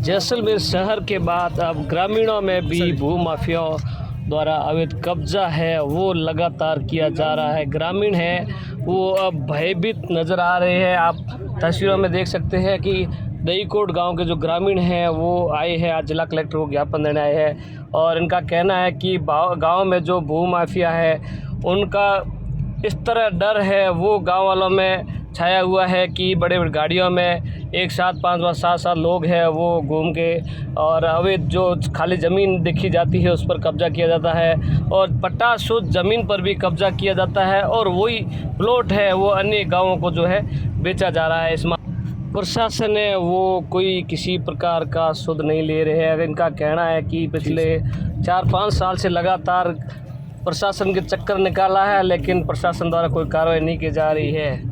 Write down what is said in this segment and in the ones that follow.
जैसलमेर शहर के बाद अब ग्रामीणों में भी भू माफियाओं द्वारा अवैध कब्जा है वो लगातार किया जा रहा है। ग्रामीण है वो अब भयभीत नज़र आ रहे हैं। आप तस्वीरों में देख सकते हैं कि दहीकोट गांव के जो ग्रामीण हैं वो आए हैं, आज जिला कलेक्टर को ज्ञापन देने आए हैं और इनका कहना है कि गांव में जो भू माफिया है उनका इस तरह डर है वो गांव वालों में छाया हुआ है कि बड़े बड़े गाड़ियों में एक साथ 5-7 लोग हैं वो घूम के और अवैध जो खाली ज़मीन देखी जाती है उस पर कब्जा किया जाता है और पट्टा शुद्ध ज़मीन पर भी कब्जा किया जाता है और वही प्लॉट है वो अन्य गांवों को जो है बेचा जा रहा है। इस प्रशासन है वो कोई किसी प्रकार का सुध नहीं ले रहे हैं। इनका कहना है कि पिछले 4-5 साल से लगातार प्रशासन के चक्कर निकाला है लेकिन प्रशासन द्वारा कोई कार्रवाई नहीं की जा रही है।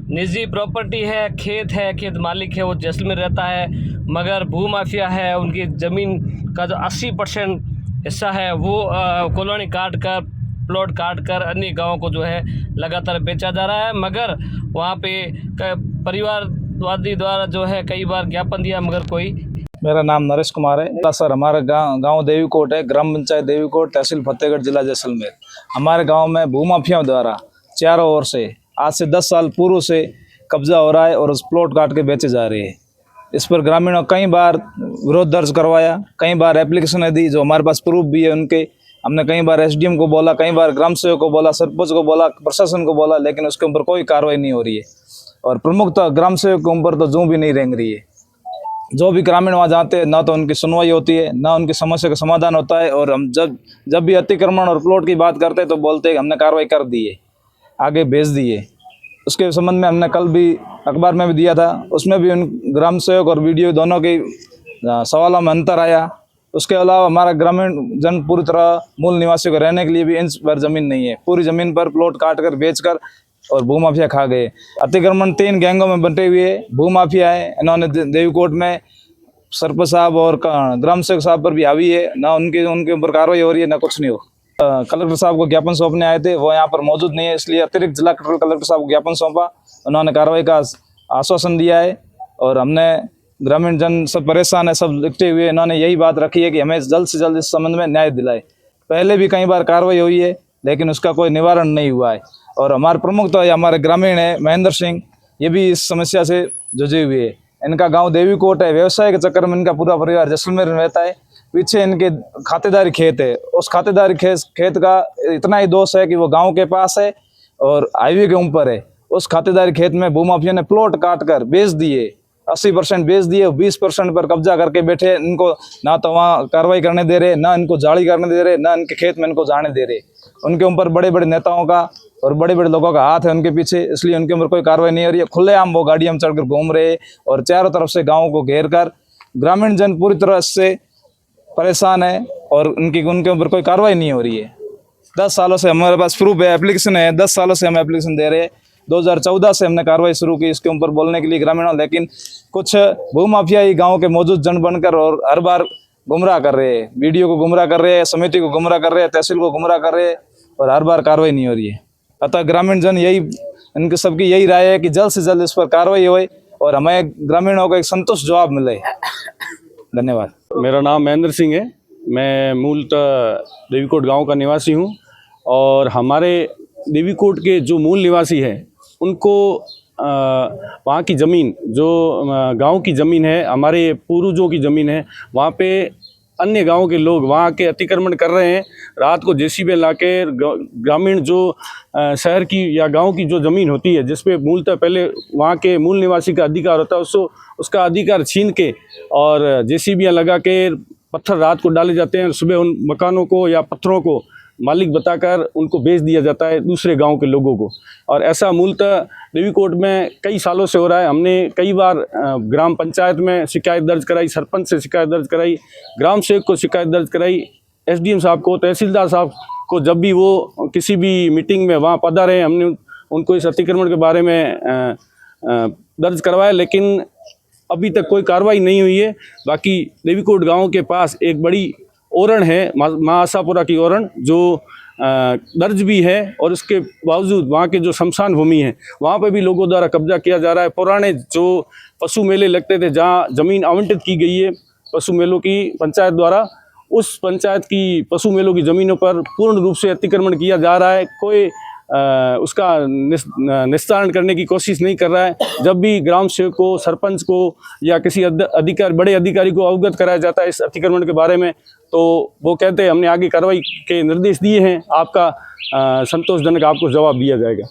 निजी प्रॉपर्टी है, खेत मालिक है वो जैसलमेर रहता है, मगर भू माफिया है उनकी ज़मीन का जो 80% हिस्सा है वो कॉलोनी काट कर प्लॉट काट कर अन्य गाँवों को जो है लगातार बेचा जा रहा है। मगर वहाँ पे परिवारवादी द्वारा जो है कई बार ज्ञापन दिया मगर कोई। मेरा नाम नरेश कुमार है सर। हमारा गांव देवीकोट है, ग्राम पंचायत देवीकोट, तहसील फतेहगढ़, जिला जैसलमेर। हमारे गांव में भू माफियाओं द्वारा चारों ओर से आज से 10 साल पूर्व से कब्जा हो रहा है और उस प्लॉट काट के बेचे जा रहे हैं। इस पर ग्रामीणों कई बार विरोध दर्ज करवाया, कई बार एप्लीकेशन दी, जो हमारे पास प्रूफ भी है उनके। हमने कई बार एसडीएम को बोला, कई बार ग्राम सेवक को बोला, सरपंच को बोला, प्रशासन को बोला, लेकिन उसके ऊपर कोई कार्रवाई नहीं हो रही है। और प्रमुख तो ग्राम सेवक के ऊपर तो जूं भी नहीं रेंग रही है। जो भी ग्रामीण वहाँ जाते हैं ना तो उनकी सुनवाई होती है ना उनकी समस्या का समाधान होता है। और हम जब भी अतिक्रमण और प्लॉट की बात करते हैं तो बोलते हैं हमने कार्रवाई कर दी है, आगे भेज दिए। उसके संबंध में हमने कल भी अखबार में भी दिया था, उसमें भी उन ग्राम सेवक और वीडियो दोनों के सवालों में अंतर आया। उसके अलावा हमारा ग्रामीण जन पूरी तरह मूल निवासियों को रहने के लिए भी इंच भर जमीन नहीं है। पूरी जमीन पर प्लॉट काट कर बेच कर और भू माफिया खा गए। अतिक्रमण 3 गैंगों में बंटे हुए भू माफिया है। इन्होंने देवीकोट में सरपंच साहब और ग्राम सेवक साहब पर भी हावी है, ना उनके ऊपर कार्रवाई हो रही है ना कुछ नहीं हो। कलेक्टर साहब को ज्ञापन सौंपने आए थे, वो यहाँ पर मौजूद नहीं है, इसलिए अतिरिक्त जिला कलेक्टर साहब को ज्ञापन सौंपा। उन्होंने कार्रवाई का आश्वासन दिया है और हमने ग्रामीण जन सब परेशान है, सब लिखते हुए इन्होंने यही बात रखी है कि हमें जल्द से जल्द इस संबंध में न्याय दिलाए। पहले भी कई बार कार्रवाई हुई है लेकिन उसका कोई निवारण नहीं हुआ है। और हमारे प्रमुख तो हमारे ग्रामीण है महेंद्र सिंह, ये भी इस समस्या से जुझे हुए है। इनका गांव देवीकोट है, व्यवसाय के चक्कर में इनका पूरा परिवार जैसलमेर में रहता है। पीछे इनके खातेदारी खेत है, उस खातेदारी खेत का इतना ही दोष है कि वो गांव के पास है और हाईवे के ऊपर है। उस खातेदारी खेत में भू माफिया ने प्लॉट काट कर बेच दिए, 80% बेच दिए, 20% पर कब्जा करके बैठे। इनको ना तो वहाँ कार्रवाई करने दे रहे, ना इनको जाली करने दे रहे, ना इनके खेत में इनको जाने दे रहे। उनके ऊपर बड़े बड़े नेताओं का और बड़े बड़े लोगों का हाथ है उनके पीछे, इसलिए उनके ऊपर कोई कार्रवाई नहीं हो रही है। खुलेआम वो गाड़ियों में चढ़कर घूम रहे और चारों तरफ से गाँव को घेर कर ग्रामीण जन पूरी तरह से परेशान है और उनके ऊपर कोई कार्रवाई नहीं हो रही है। 10 सालों से हमारे पास प्रूफ है, एप्लीकेशन है, 10 सालों से हम एप्लीकेशन दे रहे हैं। 2014 से हमने कार्रवाई शुरू की इसके ऊपर बोलने के लिए ग्रामीणों, लेकिन कुछ भू माफिया ही गाँव के मौजूद जन बनकर और हर बार गुमराह कर रहे हैं, वीडियो को गुमराह कर रहे हैं, समिति को गुमराह कर रहे हैं, तहसील को गुमराह कर रहे हैं और हर बार कार्रवाई नहीं हो रही है। अतः ग्रामीण जन इनके सबकी यही राय है कि जल्द से जल्द इस पर कार्रवाई होए और हमें ग्रामीणों को एक संतुष्ट जवाब मिले। धन्यवाद। मेरा नाम महेंद्र सिंह है, मैं मूलतः देवीकोट गांव का निवासी हूं और हमारे देवीकोट के जो मूल निवासी हैं उनको वहाँ की ज़मीन जो गांव की ज़मीन है, हमारे पूर्वजों की ज़मीन है, वहाँ पे अन्य गांव के लोग वहाँ के अतिक्रमण कर रहे हैं। रात को जेसीबी ला के ग्रामीण जो शहर की या गांव की जो ज़मीन होती है जिस पे मूलतः पहले वहाँ के मूल निवासी का अधिकार होता है उसका अधिकार छीन के और जेसीबियाँ लगा के पत्थर रात को डाले जाते हैं। सुबह उन मकानों को या पत्थरों को मालिक बताकर उनको बेच दिया जाता है दूसरे गांव के लोगों को। और ऐसा मूलतः देवीकोट में कई सालों से हो रहा है। हमने कई बार ग्राम पंचायत में शिकायत दर्ज कराई, सरपंच से शिकायत दर्ज कराई, ग्राम सेवक को शिकायत दर्ज कराई, एसडीएम साहब को, तहसीलदार साहब को। जब भी वो किसी भी मीटिंग में वहाँ पधारे हमने उनको इस अतिक्रमण के बारे में दर्ज करवाया, लेकिन अभी तक कोई कार्रवाई नहीं हुई है। बाकी देवीकोट गाँव के पास एक बड़ी ओरण है, माँ आशापुरा की ओरण, जो दर्ज भी है, और इसके बावजूद वहाँ के जो शमशान भूमि है वहाँ पे भी लोगों द्वारा कब्जा किया जा रहा है। पुराने जो पशु मेले लगते थे, जहाँ ज़मीन आवंटित की गई है पशु मेलों की पंचायत द्वारा, उस पंचायत की पशु मेलों की ज़मीनों पर पूर्ण रूप से अतिक्रमण किया जा रहा है। कोई उसका निस्तारण करने की कोशिश नहीं कर रहा है। जब भी ग्राम सेवक को, सरपंच को या किसी बड़े अधिकारी को अवगत कराया जाता है इस अतिक्रमण के बारे में, तो वो कहते हैं हमने आगे कार्रवाई के निर्देश दिए हैं, आपका संतोषजनक आपको जवाब दिया जाएगा।